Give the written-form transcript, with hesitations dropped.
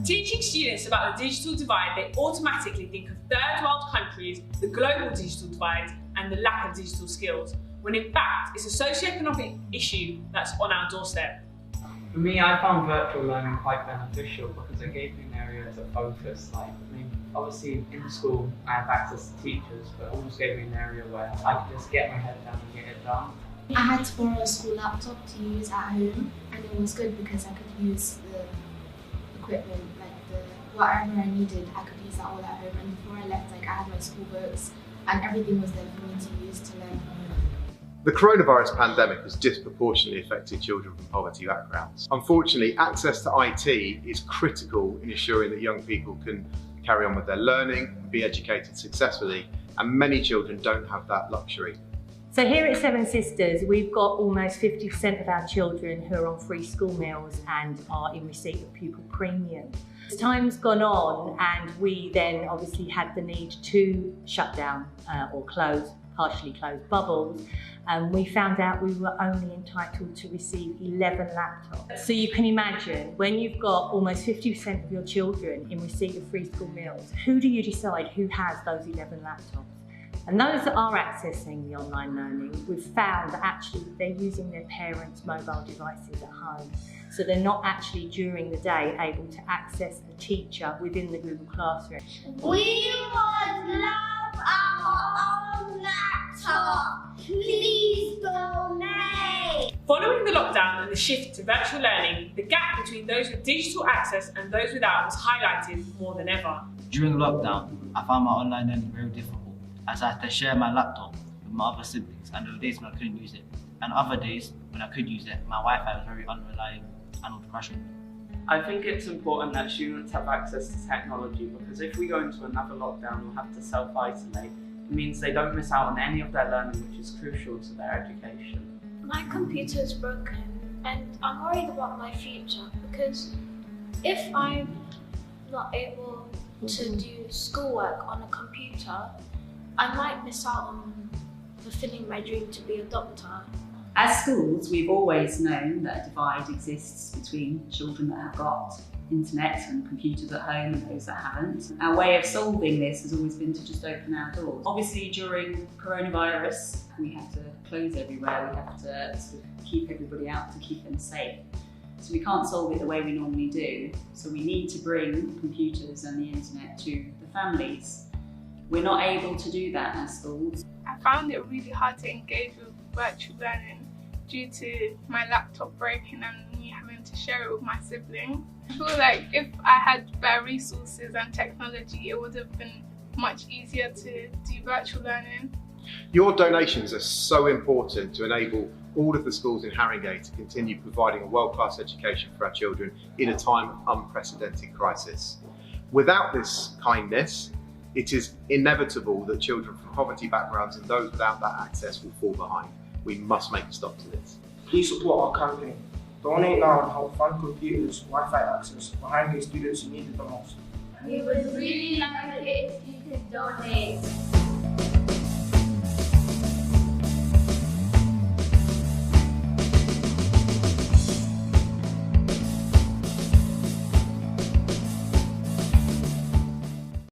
Teaching students about the digital divide, they automatically think of third world countries, the global digital divide, and the lack of digital skills, when in fact it's a socio-economic issue that's on our doorstep. For me, I found virtual learning quite beneficial because it gave me an area to focus. Obviously in school I have access to teachers, but it almost gave me an area where I could just get my head down and get it done. I had to borrow a school laptop to use at home, and it was good because I could use the equipment, whatever I needed, I could use that all at home. And before I left, I had my school books and everything was there for me to use to learn from home. The coronavirus pandemic has disproportionately affected children from poverty backgrounds. Unfortunately, access to IT is critical in ensuring that young people can carry on with their learning and be educated successfully, and many children don't have that luxury. So here at Seven Sisters, we've got almost 50% of our children who are on free school meals and are in receipt of pupil premium. As time's gone on, and we then obviously had the need to shut down or close, partially close bubbles, and we found out we were only entitled to receive 11 laptops. So you can imagine, when you've got almost 50% of your children in receipt of free school meals, who do you decide who has those 11 laptops? And those that are accessing the online learning, we've found that actually they're using their parents' mobile devices at home. So they're not actually during the day able to access a teacher within the Google Classroom. We would love our own laptop. Please donate. Following the lockdown and the shift to virtual learning, the gap between those with digital access and those without was highlighted more than ever. During lockdown, I found my online learning very difficult, as I had to share my laptop with my other siblings, and there were days when I couldn't use it. And other days when I could use it, my Wi-Fi was very unreliable and would crash on me. I think it's important that students have access to technology, because if we go into another lockdown or have to self-isolate, it means they don't miss out on any of their learning, which is crucial to their education. My computer is broken and I'm worried about my future, because if I'm not able to do schoolwork on a computer, I might miss out on fulfilling my dream to be a doctor. As schools, we've always known that a divide exists between children that have got internet and computers at home and those that haven't. Our way of solving this has always been to just open our doors. Obviously, during coronavirus, we have to close everywhere. We have to sort of keep everybody out to keep them safe. So we can't solve it the way we normally do. So we need to bring computers and the internet to the families. We're not able to do that as schools. I found it really hard to engage with virtual learning due to my laptop breaking and me having to share it with my siblings. I feel like if I had better resources and technology, it would have been much easier to do virtual learning. Your donations are so important to enable all of the schools in Haringey to continue providing a world-class education for our children in a time of unprecedented crisis. Without this kindness, it is inevitable that children from poverty backgrounds and those without that access will fall behind. We must make a stop to this. Please support our campaign. Donate now and help fund computers, Wi-Fi access for Haringey students who need it the most. We would really like it if you could donate.